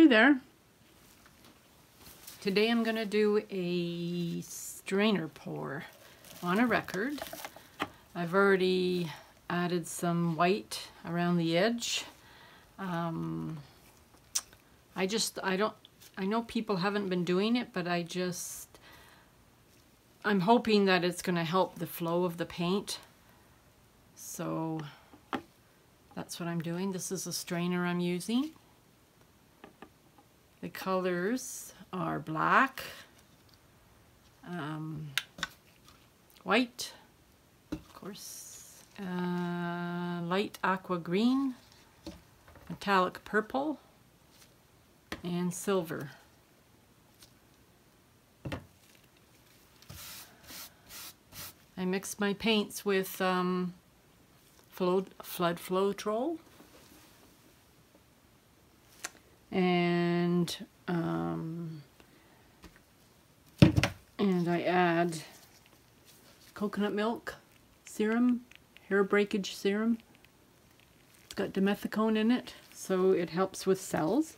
Hey there. Today I'm going to do a strainer pour on a record. I've already added some white around the edge. I know people haven't been doing it, but I'm hoping that it's going to help the flow of the paint. So that's what I'm doing. This is a strainer I'm using. The colors are black, white, of course, light aqua green, metallic purple, and silver. I mix my paints with Floetrol. And I add coconut milk, serum, hair breakage serum. It's got dimethicone in it, so it helps with cells.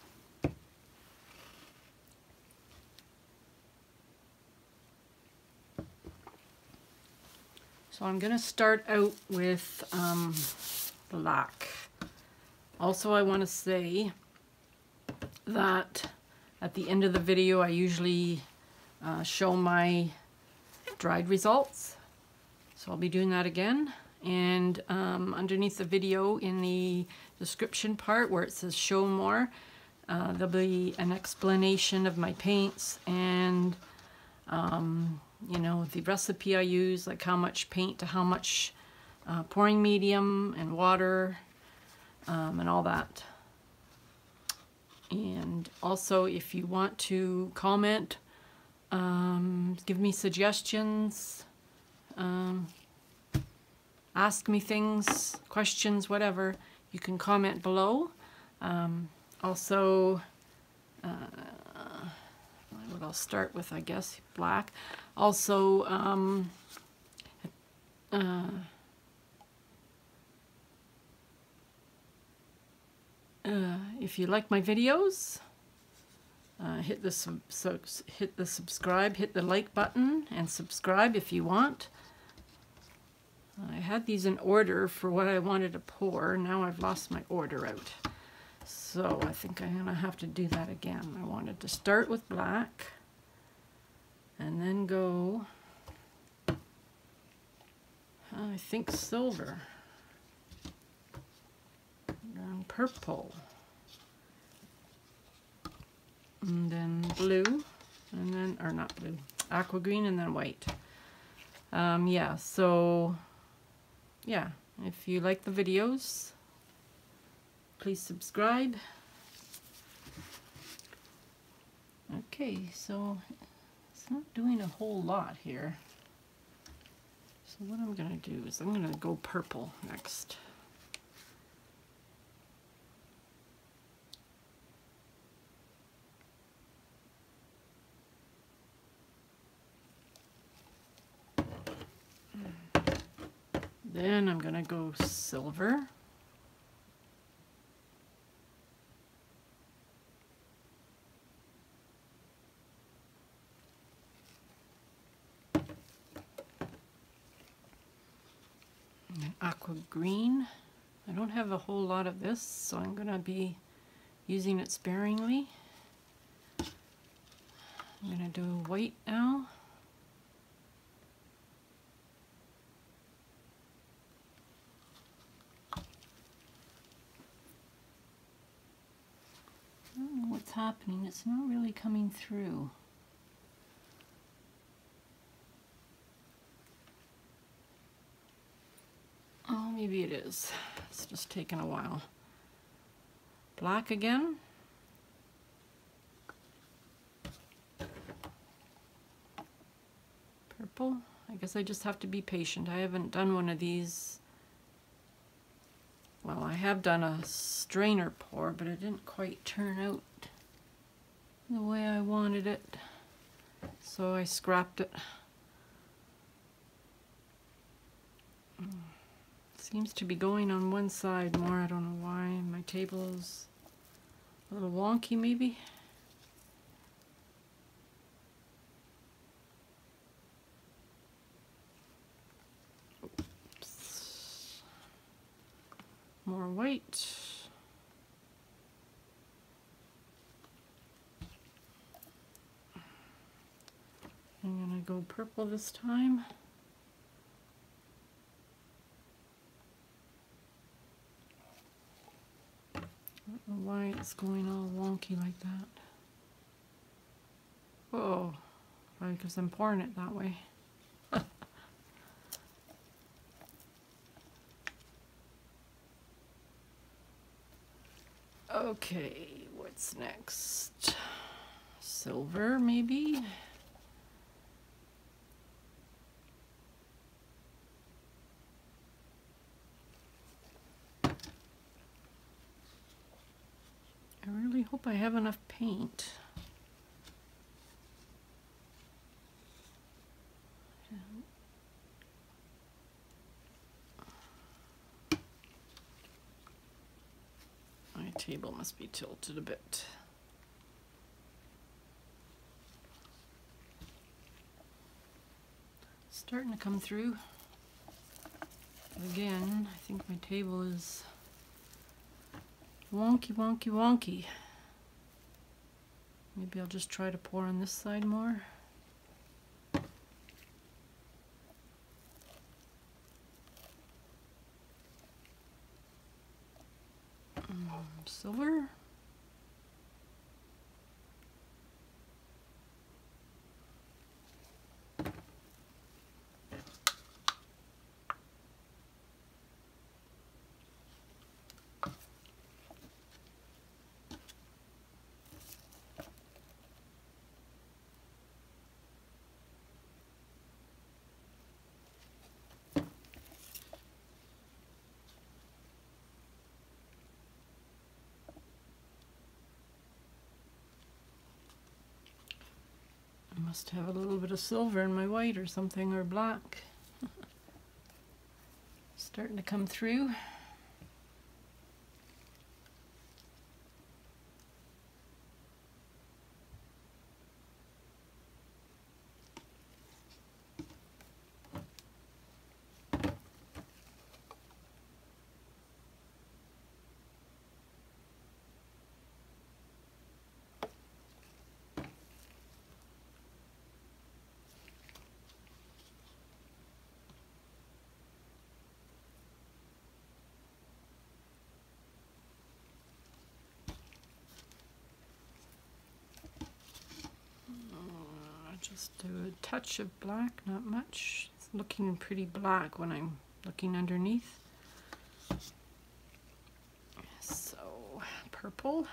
So I'm going to start out with black. Also, I want to say that at the end of the video I usually show my dried results, so I'll be doing that again. And underneath the video in the description part where it says show more, there'll be an explanation of my paints and you know, the recipe I use, like how much paint to how much pouring medium and water and all that. And also, if you want to comment, give me suggestions, ask me things, questions, whatever, you can comment below. Also, what I'll start with, I guess, black. Also, if you like my videos, hit the subscribe, hit the like button, and subscribe if you want. I had these in order for what I wanted to pour. Now I've lost my order out, so I think I'm gonna have to do that again. I wanted to start with black and then go, I think, silver, and purple, and then blue, and then, or not blue, aqua green, and then white. Yeah, so yeah, if you like the videos, please subscribe. Okay, so it's not doing a whole lot here. So what I'm gonna do is I'm gonna go purple next. Then I'm gonna go silver. And aqua green. I don't have a whole lot of this, so I'm gonna be using it sparingly. I'm gonna do white now. I don't know what's happening. It's not really coming through. Oh, maybe it is. It's just taking a while. Black again. Purple. I guess I just have to be patient. I haven't done one of these. Well, I have done a strainer pour, but it didn't quite turn out the way I wanted it, so I scrapped it. Seems to be going on one side more. I don't know why. My table's A little wonky maybe. Oops. More white. I'm gonna go purple this time. I don't know why it's going all wonky like that. Oh, probably because I'm pouring it that way. Okay, what's next? Silver, maybe? I really hope I have enough paint. My table must be tilted a bit. Starting to come through. Again, I think my table is wonky, wonky, wonky. Maybe I'll just try to pour on this side more. Silver. I must have a little bit of silver in my white or something, or black. Starting to come through. Just do a touch of black, not much. It's looking pretty black when I'm looking underneath. So, purple. You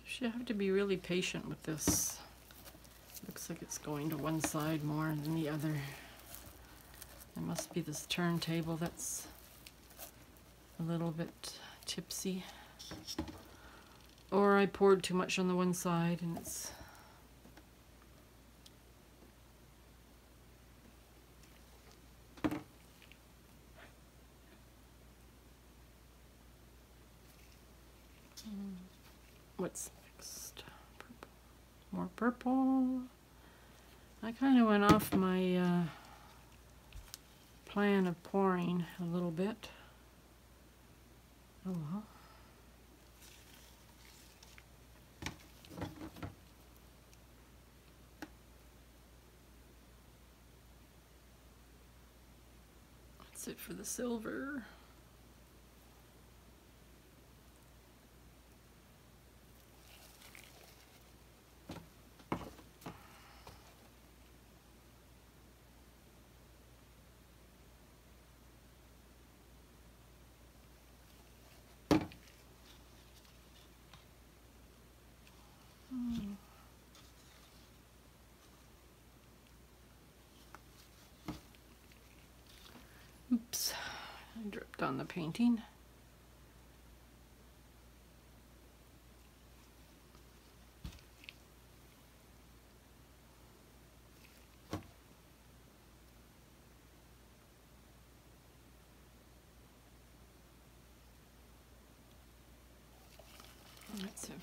should have to be really patient with this. Looks like it's going to one side more than the other. It must be this turntable that's a little bit tipsy. Or I poured too much on the one side and it's what's next? Purple. More purple. I kind of went off my plan of pouring a little bit. Oh well. That's it for the silver. Oops, I dripped on the painting.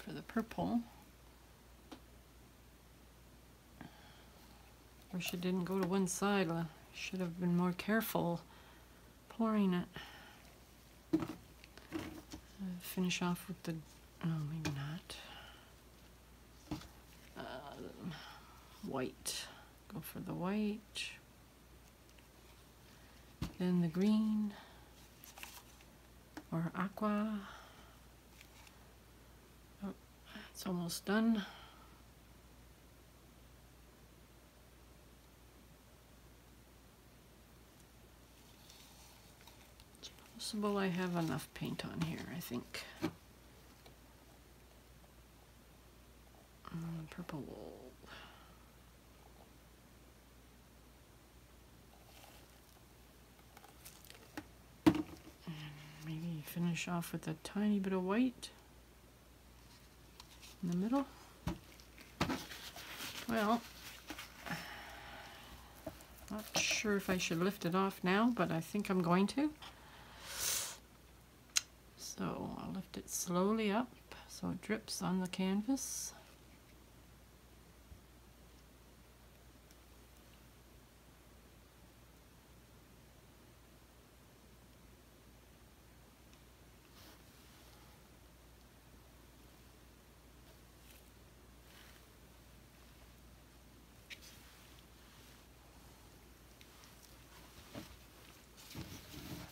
for the purple. Wish it didn't go to one side. I should have been more careful pouring it. Finish off with the, oh, maybe not. White. Go for the white. Then the green. Or aqua. Oh, it's almost done. It's possible I have enough paint on here, I think. Purple wool. Maybe finish off with a tiny bit of white in the middle. Well, not sure if I should lift it off now, but I think I'm going to. So I'll lift it slowly up so it drips on the canvas.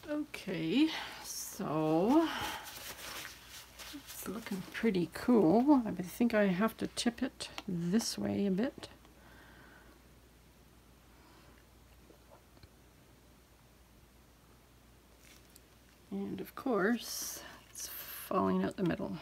Okay, so it's looking pretty cool. I think I have to tip it this way a bit. And of course, it's falling out the middle.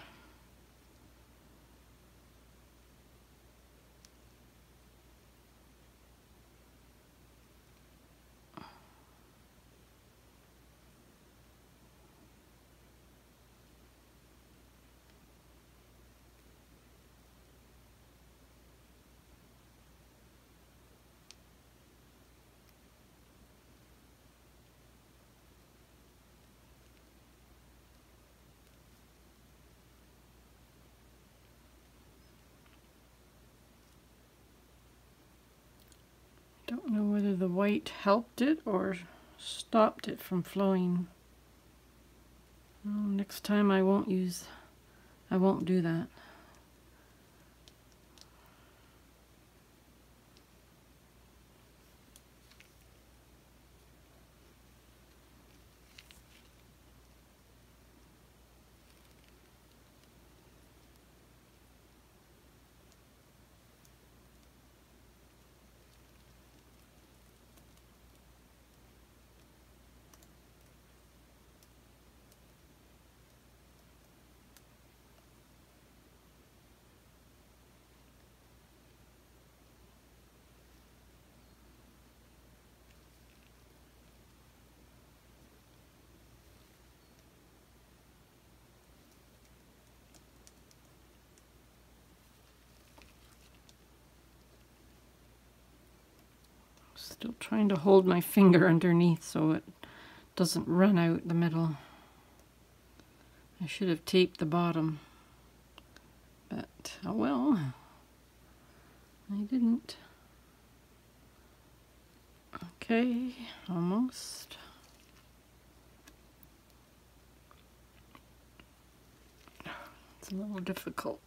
Don't know whether the white helped it or stopped it from flowing. Well, next time I won't do that. Still trying to hold my finger underneath so it doesn't run out the middle. I should have taped the bottom, but oh well, I didn't. Okay, almost. It's a little difficult.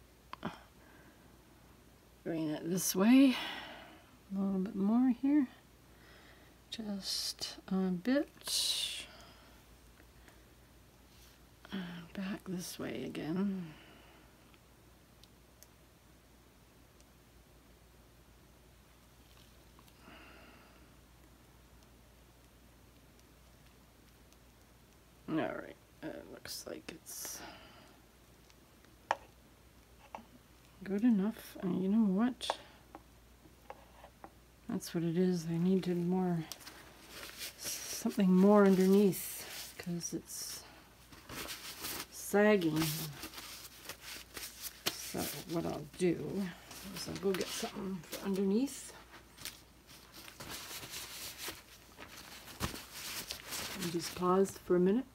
Bring it this way, a little bit more here. Just a bit. Back this way again. All right, it looks like it's good enough. And you know what? That's what it is. I needed more, something more underneath because it's sagging. So what I'll do is I'll go get something for underneath. And just pause for a minute.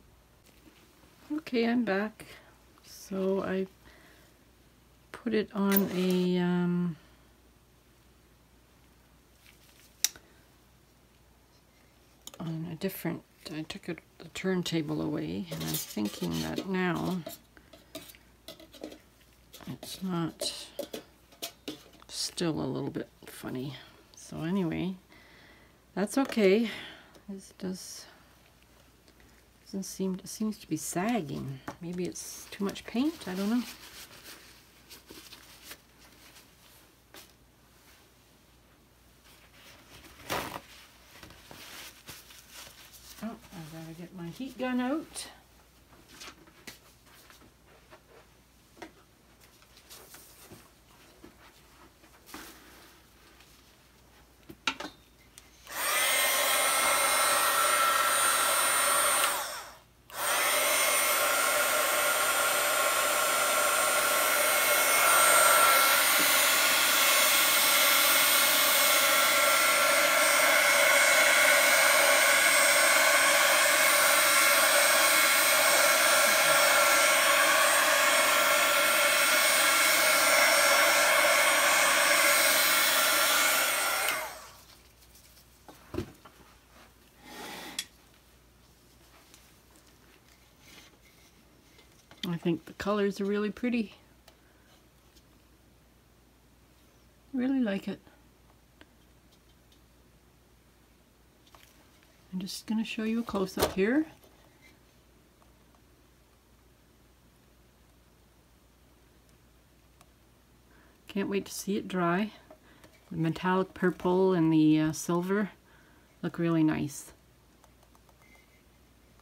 Okay, I'm back. So I put it on a different, I took the turntable away, and I'm thinking that now it's not, still a little bit funny. So anyway, that's okay. This doesn't seem, it seems to be sagging. Maybe it's too much paint, I don't know. Oh, I gotta get my heat gun out. I think the colors are really pretty. Really like it. I'm just going to show you a close-up here. Can't wait to see it dry. The metallic purple and the silver look really nice.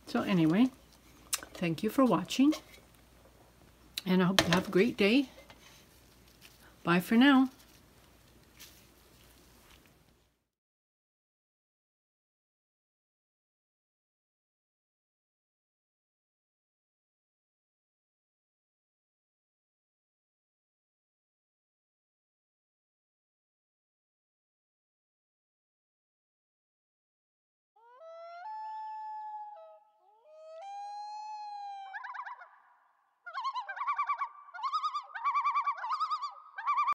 So anyway, thank you for watching, and I hope you have a great day. Bye for now.